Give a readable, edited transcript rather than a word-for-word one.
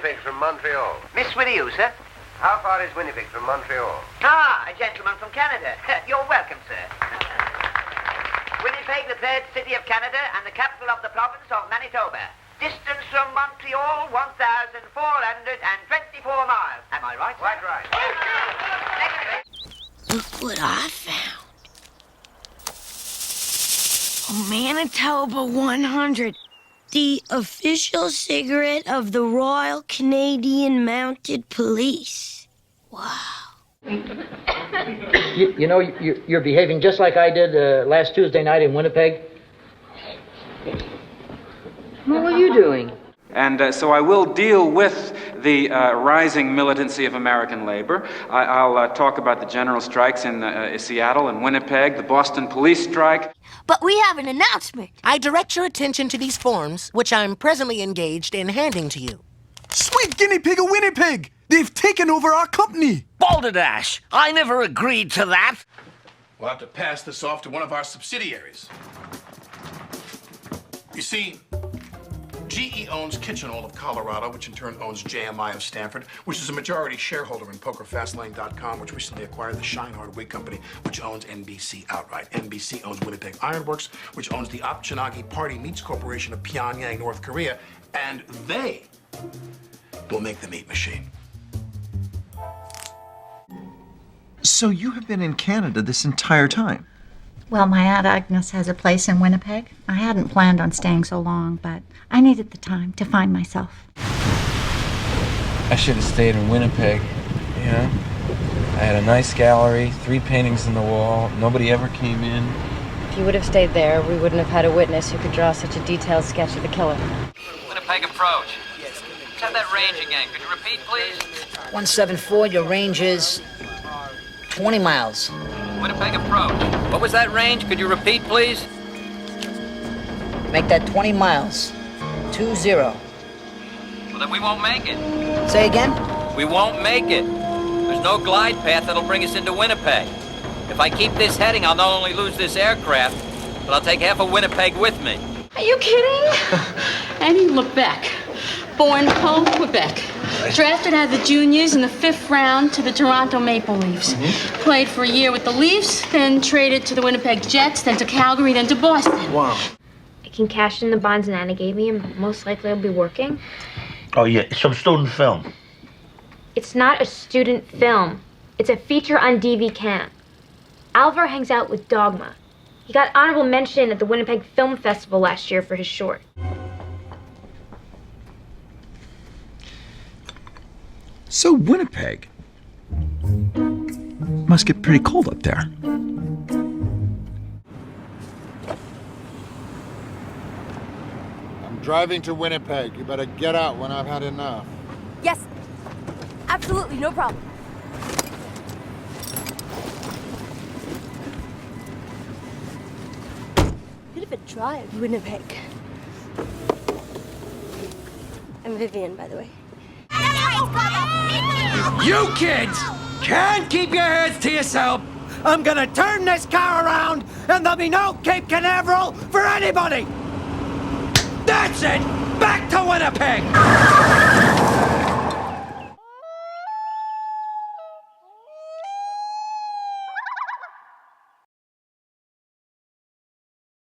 Winnipeg from Montreal. Miss with you, sir? How far is Winnipeg from Montreal? Ah, a gentleman from Canada. You're welcome, sir. Winnipeg, the third city of Canada and the capital of the province of Manitoba. Distance from Montreal, 1,424 miles. Am I right, sir? Quite right. Look what I found. A Manitoba 100. The official cigarette of the Royal Canadian Mounted Police. Wow. You know, you're behaving just like I did last Tuesday night in Winnipeg. What were you doing? And so I will deal with the rising militancy of American labor. I'll talk about the general strikes in Seattle and Winnipeg, the Boston police strike. But we have an announcement. I direct your attention to these forms, which I'm presently engaged in handing to you. Sweet guinea pig of Winnipeg! They've taken over our company! Balderdash! I never agreed to that! We'll have to pass this off to one of our subsidiaries. You see, GE owns Kitchen-Oil of Colorado, which in turn owns JMI of Stanford, which is a majority shareholder in PokerFastlane.com, which recently acquired the Scheinhard Wig Company, which owns NBC outright. NBC owns Winnipeg Ironworks, which owns the Opchanagi Party Meats Corporation of Pyongyang, North Korea, and they will make the meat machine. So you have been in Canada this entire time? Well, my Aunt Agnes has a place in Winnipeg. I hadn't planned on staying so long, but I needed the time to find myself. I should have stayed in Winnipeg, you know? I had a nice gallery, 3 paintings on the wall, nobody ever came in. If you would have stayed there, we wouldn't have had a witness who could draw such a detailed sketch of the killer. Winnipeg approach. Let's have that range again. Could you repeat, please? 174, your range is 20 miles. Winnipeg approach. What was that range? Could you repeat, please? Make that 20 miles. 20. Well, then we won't make it. Say again? We won't make it. There's no glide path that'll bring us into Winnipeg. If I keep this heading, I'll not only lose this aircraft, but I'll take half of Winnipeg with me. Are you kidding? Eddie Lebec, born Paul Quebec. Drafted out of the juniors in the 5th round to the Toronto Maple Leafs. Played for a year with the Leafs, then traded to the Winnipeg Jets, then to Calgary, then to Boston. Wow. I can cash in the bonds Nana gave me, and most likely I'll be working. Oh, yeah, it's some student film. It's not a student film. It's a feature on DV Cam. Alvar hangs out with Dogma. He got honorable mention at the Winnipeg Film Festival last year for his short. So Winnipeg must get pretty cold up there. I'm driving to Winnipeg. You better get out when I've had enough. Yes, absolutely, no problem. Bit of a drive, Winnipeg. I'm Vivian, by the way. You kids can't keep your heads to yourself. I'm gonna turn this car around and there'll be no Cape Canaveral for anybody. That's it. Back to Winnipeg.